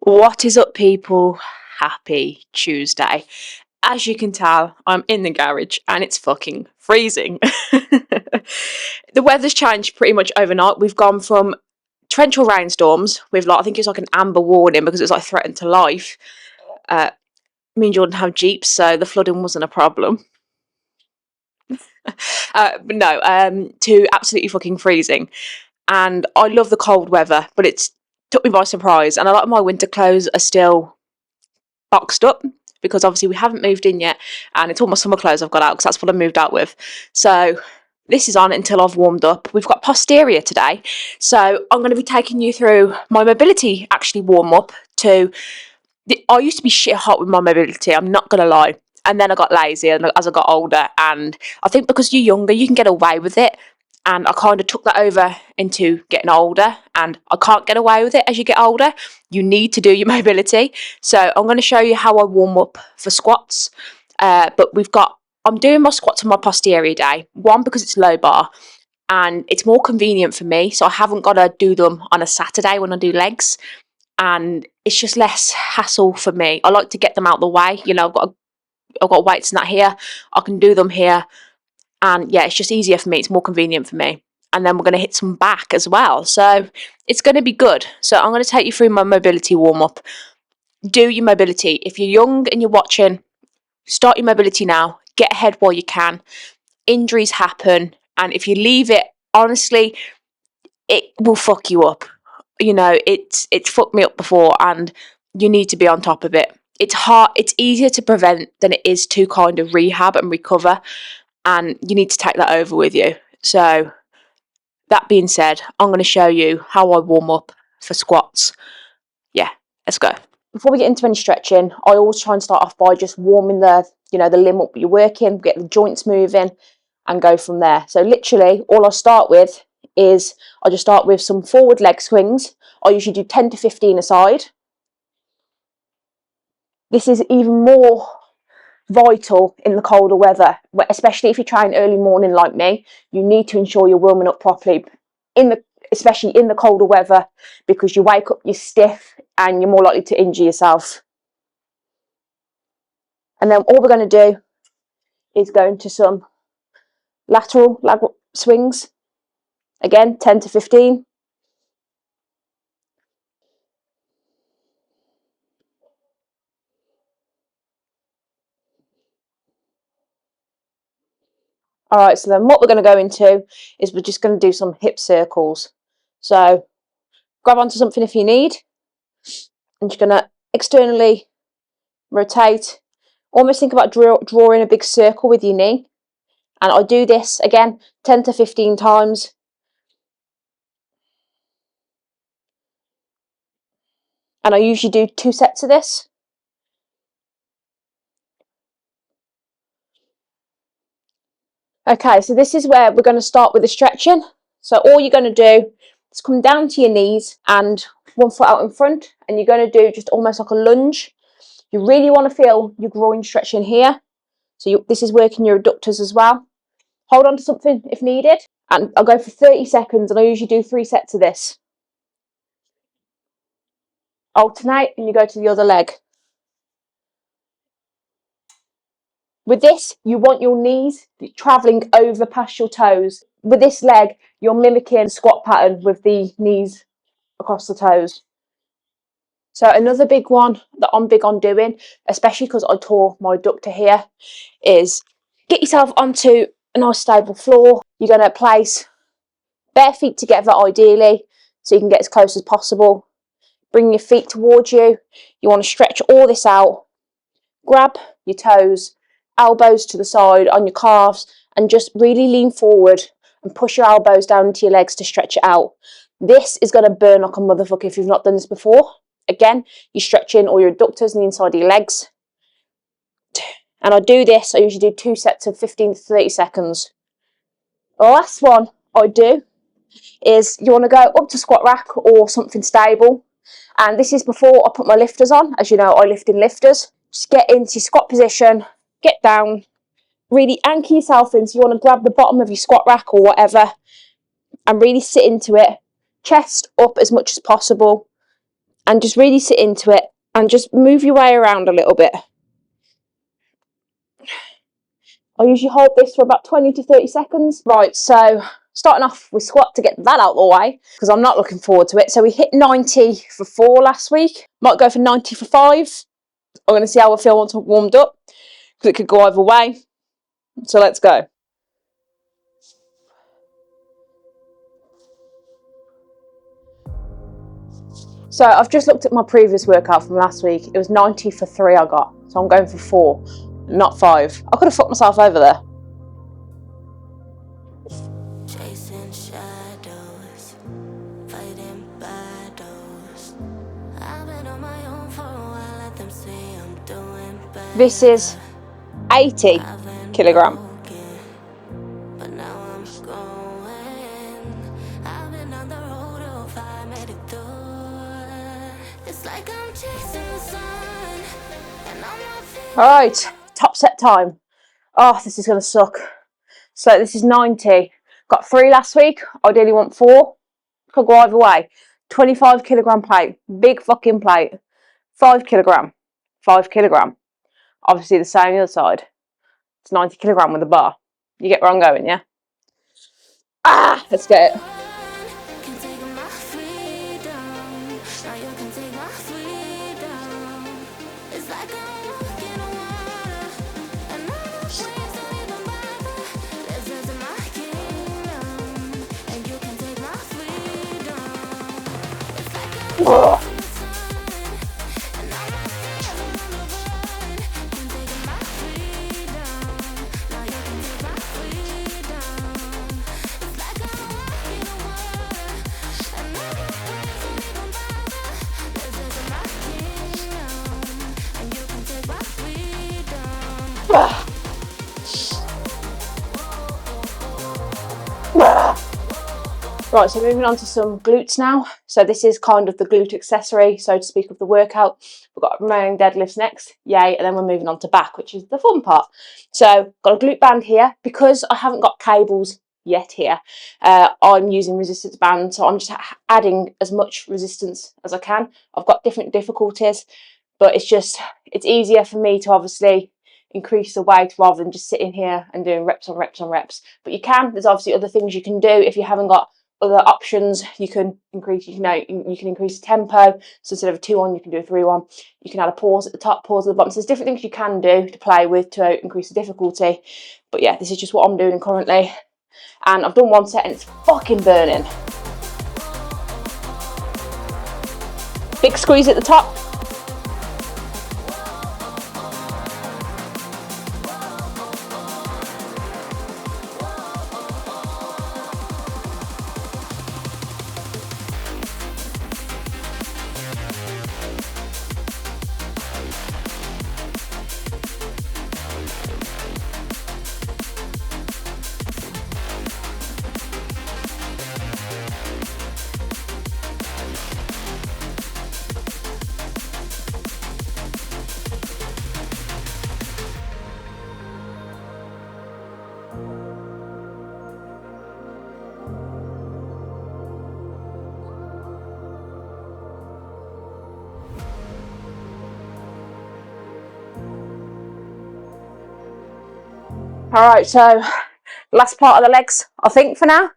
What is up, people? Happy Tuesday. As you can tell, I'm in the garage and it's fucking freezing. The weather's changed pretty much overnight. We've gone from torrential rainstorms with I think it's like an amber warning because it's like threatened to life. Me and Jordan have Jeeps, so the flooding wasn't a problem. But no, to absolutely fucking freezing. And I love the cold weather, but it's took me by surprise. And a lot of my winter clothes are still boxed up because obviously we haven't moved in yet, and it's all my summer clothes I've got out because that's what I moved out with. So this is on until I've warmed up. We've got Posterior today, so I'm going to be taking you through my mobility actually warm up to I used to be shit hot with my mobility, I'm not going to lie, and then I got lazy as I got older, and I think because you're younger you can get away with it, and I kind of took that over into getting older, and I can't get away with it as you get older. You need to do your mobility. So I'm going to show you how I warm up for squats. But I'm doing my squats on my posterior day. One, because it's low bar, and it's more convenient for me. So I haven't got to do them on a Saturday when I do legs. And it's just less hassle for me. I like to get them out the way. You know, I've got weights and that here. I can do them here. And yeah, it's just easier for me. It's more convenient for me. And then we're going to hit some back as well. So it's going to be good. So I'm going to take you through my mobility warm-up. Do your mobility. If you're young and you're watching, start your mobility now. Get ahead while you can. Injuries happen. And if you leave it, honestly, it will fuck you up. You know, it's fucked me up before, and you need to be on top of it. It's hard. It's easier to prevent than it is to kind of rehab and recover. And you need to take that over with you. So that being said, I'm going to show you how I warm up for squats. Yeah, let's go. Before we get into any stretching, I always try and start off by just warming the limb up you're working, get the joints moving, and go from there. So literally, all I start with is I just start with some forward leg swings. I usually do 10 to 15 a side. This is even more vital in the colder weather, especially if you're trying early morning like me. You need to ensure you're warming up properly, especially in the colder weather, because you wake up, you're stiff, and you're more likely to injure yourself. And then all we're going to do is go into some lateral leg swings. Again, 10 to 15. All right, so then what we're going to go into is we're just going to do some hip circles. So grab onto something if you need. I'm just going to externally rotate. Almost think about drawing a big circle with your knee. And I do this, again, 10 to 15 times. And I usually do 2 sets of this. Okay, so this is where we're going to start with the stretching. So all you're going to do is come down to your knees and 1 foot out in front, and you're going to do just almost like a lunge. You really want to feel your groin stretching here. So this is working your adductors as well. Hold on to something if needed. And I'll go for 30 seconds, and I usually do 3 sets of this. Alternate, and you go to the other leg. With this, you want your knees travelling over past your toes. With this leg, you're mimicking the squat pattern with the knees across the toes. So another big one that I'm big on doing, especially because I tore my adductor here, is get yourself onto a nice stable floor. You're going to place bare feet together ideally, so you can get as close as possible. Bring your feet towards you. You want to stretch all this out. Grab your toes, elbows to the side on your calves, and just really lean forward and push your elbows down into your legs to stretch it out. This is going to burn like a motherfucker if you've not done this before. Again, you're stretching all your adductors and the inside of your legs. And I do this, I usually do 2 sets of 15 to 30 seconds. The last one I do is you want to go up to squat rack or something stable. And this is before I put my lifters on. As you know, I lift in lifters. Just get into your squat position, get down, really anchor yourself in. So you want to grab the bottom of your squat rack or whatever and really sit into it. Chest up as much as possible. and just really sit into it and just move your way around a little bit. I usually hold this for about 20 to 30 seconds. Right, so starting off with squat to get that out of the way, because I'm not looking forward to it. So we hit 90 for 4 last week. Might go for 90 for 5. I'm going to see how I feel once I've warmed up, because it could go either way. So let's go. So I've just looked at my previous workout from last week. It was 90 for 3 I got. So I'm going for 4, not 5. I could have fucked myself over there. Chasing shadows, fighting battles. I've been on my own for a while, let them see I'm doing better. This is 80 kilogram. But now I'm going. I've been on the road of I made it through. It's like I'm chasing the sun, and I'm not feeling. Alright, top set time. Oh, this is gonna suck. So this is 90. Got 3 last week. Ideally want 4. Could go either way. 25 kilogram plate. Big fucking plate. 5 kilogram. 5 kilogram. Obviously the same on the other side. It's 90 kilogram with a bar. You get where I'm going, yeah? Ah! Let's get it. Ugh. Right, so moving on to some glutes now. So this is kind of the glute accessory, so to speak, of the workout. We've got remaining deadlifts next, yay, and then we're moving on to back, which is the fun part. So got a glute band here. Because I haven't got cables yet here, I'm using resistance bands, so I'm just adding as much resistance as I can. I've got different difficulties, but it's easier for me to obviously increase the weight rather than just sitting here and doing reps on reps on reps. But there's obviously other things you can do if you haven't got other options. You can increase, you can increase the tempo. So instead of a 2-1, you can do a 3-1. You can add a pause at the top, pause at the bottom. So there's different things you can do to play with to increase the difficulty. But yeah, this is just what I'm doing currently. And I've done 1 set and it's fucking burning. Big squeeze at the top. Alright, so last part of the legs, I think, for now.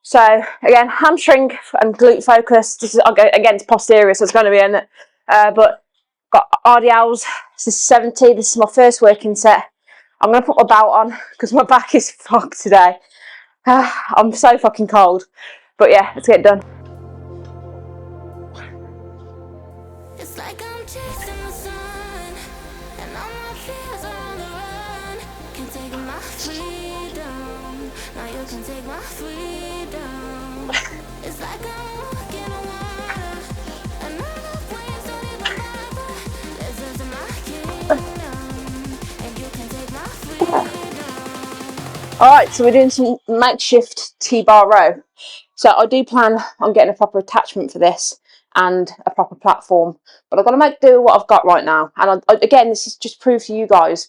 So again, hamstring and glute focus. This is, again, it's posterior, so it's going to be in it. But got RDLs. This is 70. This is my first working set. I'm going to put my belt on because my back is fucked today. I'm so fucking cold. But yeah, let's get it done. It's like I'm chasing the sun, and all my fears are on the run. Can't take my freedom. Now you can take my freedom. It's like I'm walking on water, and all the waves don't even matter. This is my kingdom, and you can take my freedom. Alright, so we're doing some makeshift T-bar row. So I do plan on getting a proper attachment for this and a proper platform, but I've got to make do what I've got right now. And again, this is just proof to you guys,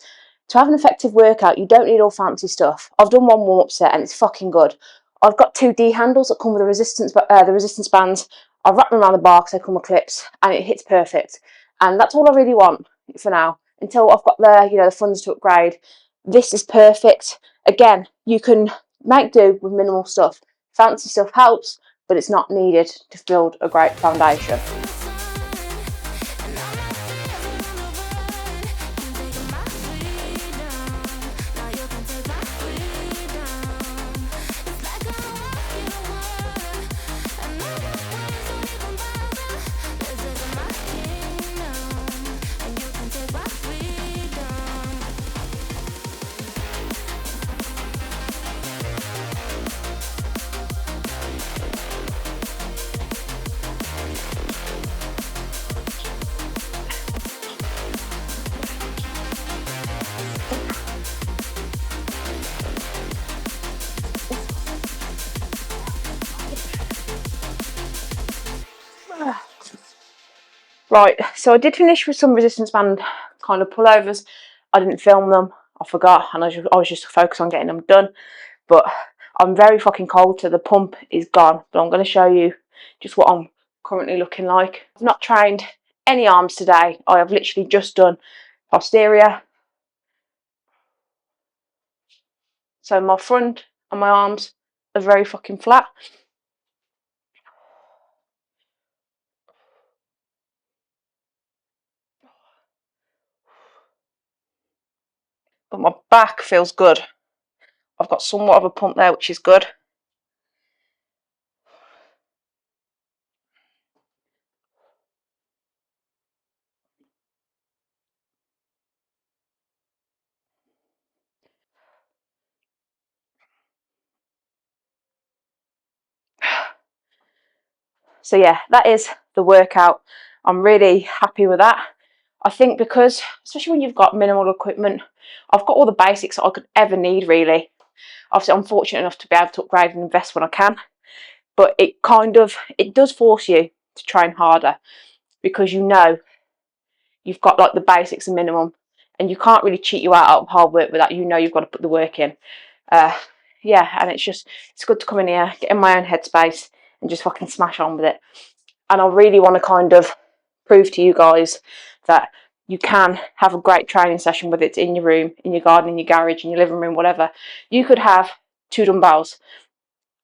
to have an effective workout, you don't need all fancy stuff. I've done 1 warm-up set and it's fucking good. I've got 2 D handles that come with the resistance bands. I've wrapped them around the bar because they come with clips, and it hits perfect. And that's all I really want for now, until I've got the, you know, the funds to upgrade. This is perfect. Again, you can make do with minimal stuff. Fancy stuff helps, but it's not needed to build a great foundation. Right, so I did finish with some resistance band kind of pullovers. I didn't film them, I forgot, and I was just focused on getting them done. But I'm very fucking cold, so the pump is gone. But I'm going to show you just what I'm currently looking like. I've not trained any arms today. I have literally just done posterior. So my front and my arms are very fucking flat. But my back feels good. I've got somewhat of a pump there, which is good. So yeah, that is the workout. I'm really happy with that. I think because, especially when you've got minimal equipment, I've got all the basics that I could ever need really. Obviously, I'm fortunate enough to be able to upgrade and invest when I can. But it does force you to train harder, because you know you've got like the basics and minimum, and you can't really cheat you out of hard work with that. You know you've got to put the work in. Yeah, and it's good to come in here, get in my own headspace, and just fucking smash on with it. And I really want to kind of prove to you guys that you can have a great training session, whether it's in your room, in your garden, in your garage, in your living room, whatever. You could have 2 dumbbells.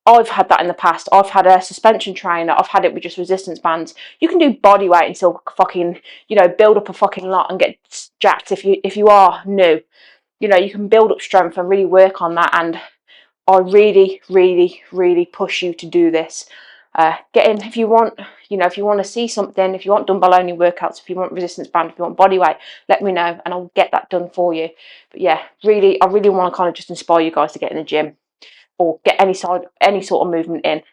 I've had that in the past. I've had a suspension trainer. I've had it with just resistance bands. You can do body weight until fucking, you know, build up a fucking lot and get jacked if you are new. You know, you can build up strength and really work on that. And I really, really, really push you to do this. Get in if you want, you know, if you want to see something, if you want dumbbell only workouts, if you want resistance band, if you want body weight, let me know and I'll get that done for you. But yeah, really, I really want to kind of just inspire you guys to get in the gym or get any sort of movement in.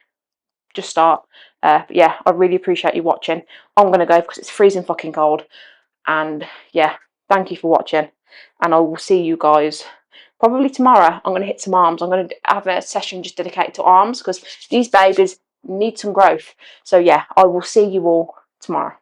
Just start. But yeah, I really appreciate you watching. I'm gonna go because it's freezing fucking cold. And yeah, thank you for watching, and I will see you guys probably tomorrow. I'm going to hit some arms. I'm going to have a session just dedicated to arms because these babies need some growth. So yeah, I will see you all tomorrow.